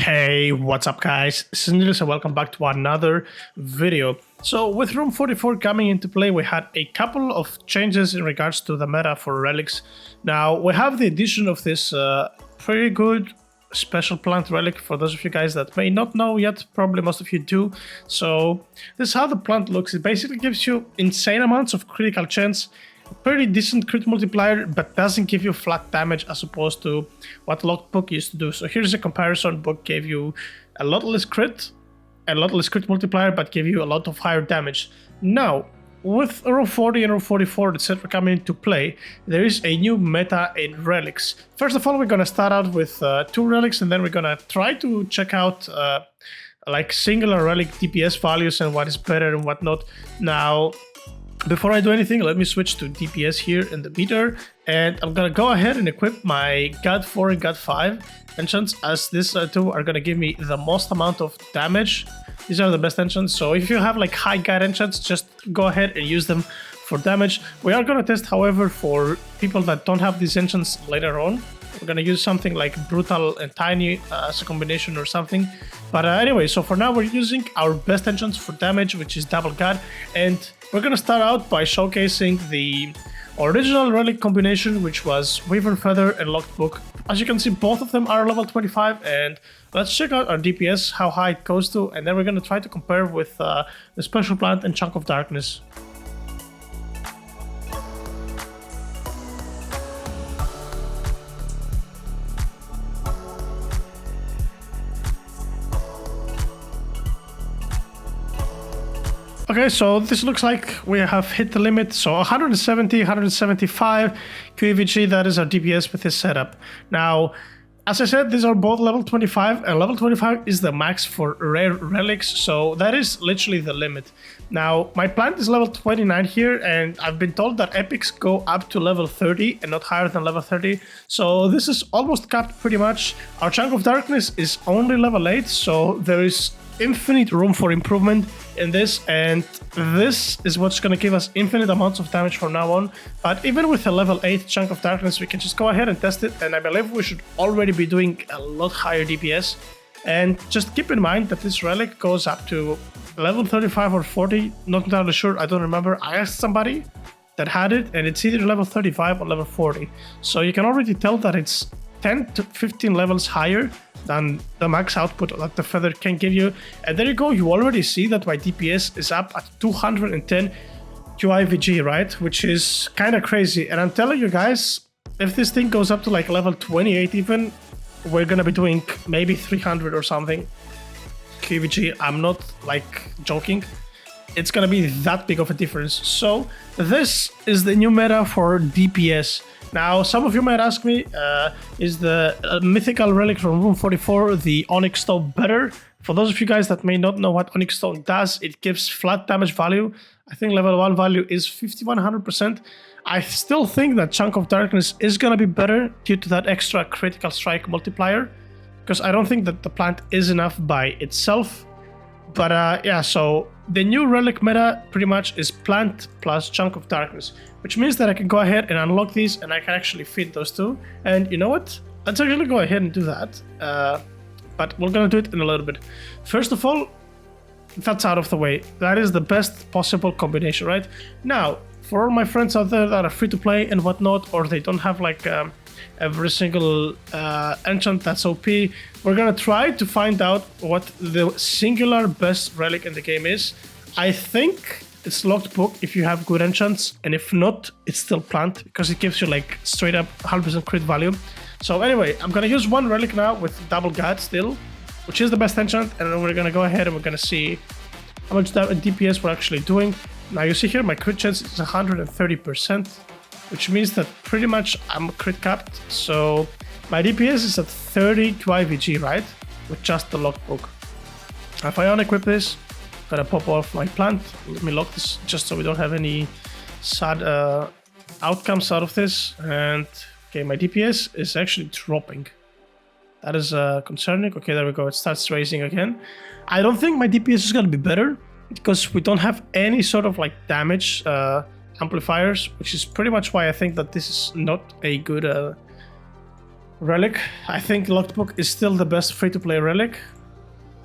Hey, what's up guys? This is Niels and welcome back to another video. So with Room 44 coming into play, we had a couple of changes in regards to the meta for relics. Now we have the addition of this pretty good special plant relic. For those of you guys that may not know yet, probably most of you do. So this is how the plant looks. It basically gives you insane amounts of critical chance, pretty decent crit multiplier, but doesn't give you flat damage as opposed to what locked book used to do. So here's a comparison. Book gave you a lot less crit, multiplier, but gave you a lot of higher damage. Now with row 40 and row 44 that coming into play, there is a new meta in relics. First of all, we're gonna start out with 2 relics, and then we're gonna try to check out like singular relic DPS values and what is better and what not. Now before I do anything, let me switch to DPS here in the meter, and I'm gonna go ahead and equip my God 4 and God 5 enchants, as these two are gonna give me the most amount of damage. These are the best enchants, so if you have like high God enchants, just go ahead and use them for damage. We are gonna test, however, for people that don't have these enchants later on. We're gonna use something like brutal and tiny as a combination or something. But anyway, so for now we're using our best enchants for damage, which is double God, and we're gonna start out by showcasing the original relic combination, which was Wyvern Feather and Locked Book. As you can see, both of them are level 25, and let's check out our DPS, how high it goes to, and then we're gonna try to compare with the Special Plant and Chunk of Darkness. Okay, so this looks like we have hit the limit. So 170, 175 QEVG, that is our DPS with this setup. Now, as I said, these are both level 25, and level 25 is the max for rare relics, so that is literally the limit. Now, my plant is level 29 here, and I've been told that epics go up to level 30 and not higher than level 30, so this is almost capped pretty much. Our Chunk of Darkness is only level 8, so there is infinite room for improvement in this, and this is what's going to give us infinite amounts of damage from now on. But even with a level 8 Chunk of Darkness, we can just go ahead and test it, and I believe we should already be doing a lot higher DPS. And just keep in mind that this relic goes up to level 35 or 40, not entirely sure, I don't remember. I asked somebody that had it, and it's either level 35 or level 40, so you can already tell that it's 10 to 15 levels higher than the max output that the feather can give you. And there you go, you already see that my DPS is up at 210 QIVG, right? Which is kind of crazy. And I'm telling you guys, if this thing goes up to like level 28 even, we're gonna be doing maybe 300 or something QIVG. I'm not like joking. It's gonna be that big of a difference. So this is the new meta for DPS. Now, some of you might ask me, is the mythical relic from Room 44, the Onyx Stone, better? For those of you guys that may not know what Onyx Stone does, it gives flat damage value. I think level 1 value is 5100%. I still think that Chunk of Darkness is gonna be better due to that extra critical strike multiplier, because I don't think that the plant is enough by itself. But yeah, so the new relic meta pretty much is plant plus Chunk of Darkness, which means that I can go ahead and unlock these, and I can actually feed those two. And you know what? Let's actually go ahead and do that. But we're gonna do it in a little bit. First of all, that's out of the way. That is the best possible combination, right? Now, for all my friends out there that are free to play and whatnot, or they don't have like every single enchant that's OP, we're gonna try to find out what the singular best relic in the game is. I think it's Locked Book if you have good enchants, and if not, it's still plant, because it gives you like straight up 100% crit value. So anyway, I'm gonna use one relic now with double God still, which is the best enchant, and then we're gonna go ahead and we're gonna see how much DPS we're actually doing. Now you see here my crit chance is 130%, which means that pretty much I'm crit capped. So my DPS is at 30 QIVG, right? With just the Locked Book. If I unequip this, gonna pop off my plant. Let me lock this just so we don't have any sad outcomes out of this. And okay, my DPS is actually dropping. That is concerning. Okay, there we go. It starts raising again. I don't think my DPS is gonna be better because we don't have any sort of like damage amplifiers, which is pretty much why I think that this is not a good Relic. I think Lockbook is still the best free-to-play relic.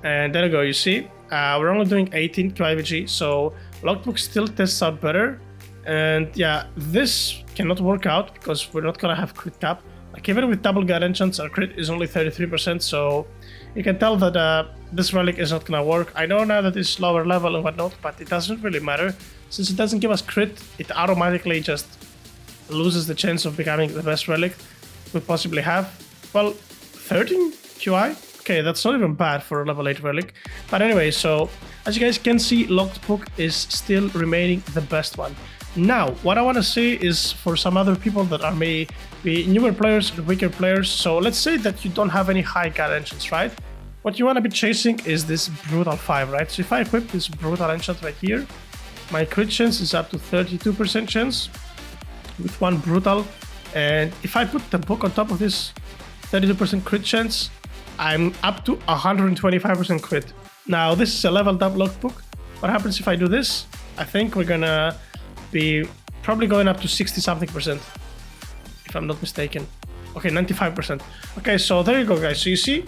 And there you go, you see. We're only doing 18 QIVG, so Lockbook still tests out better. And yeah, this cannot work out because we're not gonna have crit cap. Like even with double guard enchants, our crit is only 33%, so you can tell that this relic is not gonna work. I know now that it's lower level and whatnot, but it doesn't really matter. Since it doesn't give us crit, it automatically just loses the chance of becoming the best relic we possibly have. Well, 13 QI? Okay, that's not even bad for a level 8 relic. But anyway, so as you guys can see, Locked Book is still remaining the best one. Now, what I want to say is for some other people that are maybe newer players and weaker players. So let's say that you don't have any high guard enchants, right? What you want to be chasing is this Brutal 5, right? So if I equip this Brutal enchant right here, my crit chance is up to 32% chance with one Brutal. And if I put the book on top of this 32% crit chance, I'm up to 125% crit. Now, this is a leveled up Lockbook. What happens if I do this? I think we're gonna be probably going up to 60 something percent, if I'm not mistaken. Okay, 95%. Okay, so there you go, guys. So you see,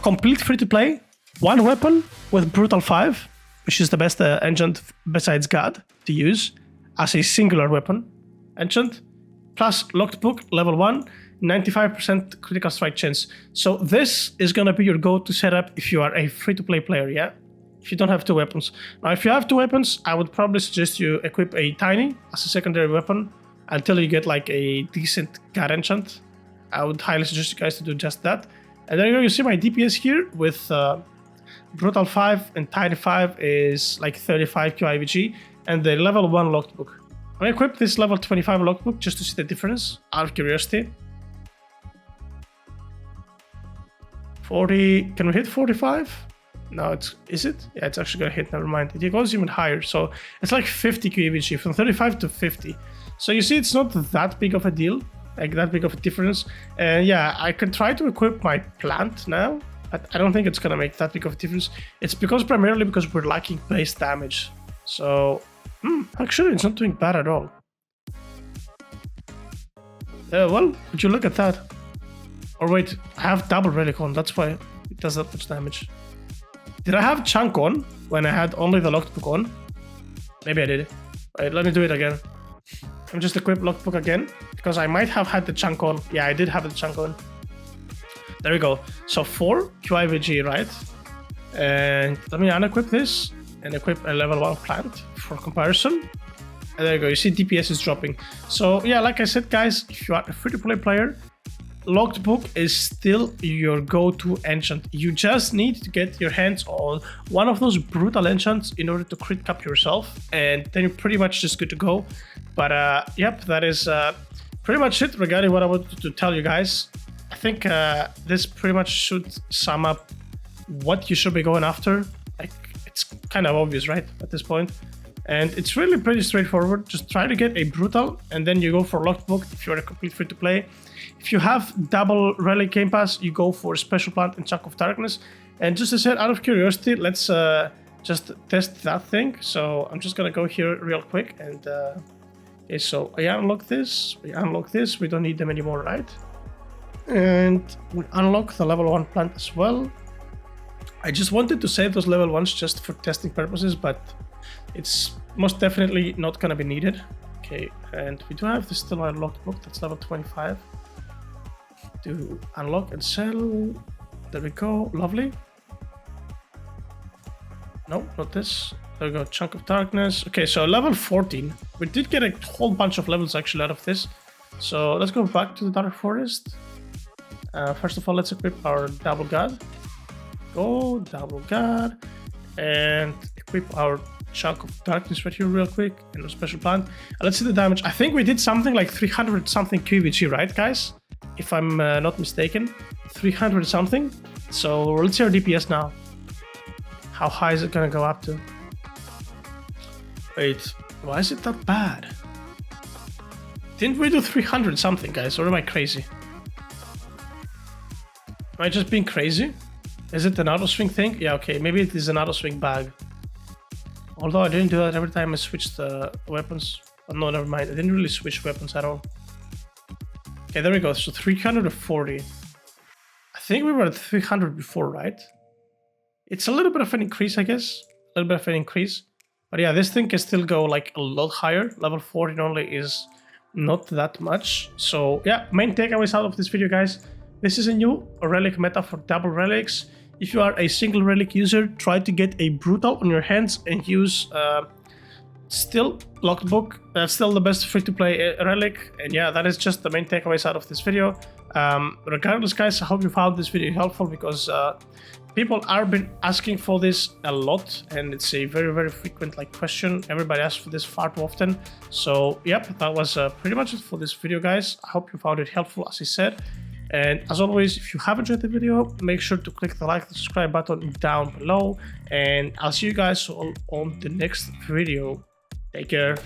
complete free to play, one weapon with Brutal 5, which is the best enchant besides God to use as a singular weapon enchant, plus Locked Book level 1, 95% critical strike chance. So this is gonna be your go-to setup if you are a free-to-play player, yeah? If you don't have two weapons. Now, if you have two weapons, I would probably suggest you equip a Tiny as a secondary weapon until you get like a decent God enchant. I would highly suggest you guys to do just that. And there you go, you see my DPS here with Brutal 5 and Tiny 5 is like 35 QIVG, and the level 1 Locked Book. I'm gonna equip this level 25 Locked Book just to see the difference, out of curiosity. 40, can we hit 45? No, is it? Yeah, it's actually gonna hit, never mind. It goes even higher, so it's like 50 QEVG, from 35 to 50. So you see, it's not that big of a deal, like that big of a difference. And yeah, I can try to equip my plant now, but I don't think it's gonna make that big of a difference. It's primarily because we're lacking base damage. So, actually, it's not doing bad at all. Well, would you look at that? Or wait, I have double relic on, that's why it does that much damage. Did I have Chunk on when I had only the Locked Book on? Maybe I did. Wait, let me do it again. I'm just equip Locked Book again, because I might have had the Chunk on. Yeah, I did have the Chunk on. There we go. So 4 QIVG, right? And let me unequip this and equip a level 1 plant for comparison. And there you go, you see DPS is dropping. So yeah, like I said, guys, if you are a free-to-play player, Locked Book is still your go-to enchant. You just need to get your hands on one of those brutal enchants in order to crit cap yourself, and then you're pretty much just good to go. But yep, that is pretty much it regarding what I wanted to tell you guys. I think this pretty much should sum up what you should be going after. Like, it's kind of obvious, right, at this point. And it's really pretty straightforward. Just try to get a brutal, and then you go for Locked Book if you're a complete free to play. If you have double Relic Game Pass, you go for Special Plant and Chunk of Darkness. And just as I said, out of curiosity, let's just test that thing. So I'm just gonna go here real quick, and okay, so I unlock this, we unlock this, we don't need them anymore, right? And we unlock the level 1 plant as well. I just wanted to save those level 1s just for testing purposes, but it's most definitely not gonna be needed. Okay, and we do have this still unlocked book, that's level 25. To unlock and sell. There we go, lovely. No, not this. There we go, Chunk of Darkness. Okay, so level 14. We did get a whole bunch of levels actually out of this. So let's go back to the Dark Forest. First of all, let's equip our Double God. Go, Double God. And equip our Chunk of Darkness right here real quick. And a Special Plant. Let's see the damage. I think we did something like 300 something QVG, right, guys? If I'm not mistaken, 300 something. So let's see our DPS now. How high is it gonna go up to? Wait, why is it that bad? Didn't we do 300 something, guys, or am I crazy? Am I just being crazy? Is it an auto swing thing? Yeah, okay, maybe it is an auto swing bag. Although I didn't do that every time I switched the weapons. Oh, no, never mind, I didn't really switch weapons at all. Okay, there we go, so 340. think we were at 300 before, right? It's a little bit of an increase, I guess. A little bit of an increase. But yeah, this thing can still go like a lot higher. Level 14 only is not that much. So yeah, main takeaways out of this video, guys. This is a new relic meta for double relics. If you are a single relic user, try to get a brutal on your hands and use still locked book. That's still the best free-to-play relic. And yeah, that is just the main takeaways out of this video. Regardless, guys, I hope you found this video helpful, because people have been asking for this a lot, and it's a very frequent question. Everybody asks for this far too often. So yep, that was pretty much it for this video, guys. I hope you found it helpful, as I said. And as always, if you have enjoyed the video, make sure to click the like and subscribe button down below, and I'll see you guys on the next video. Take care.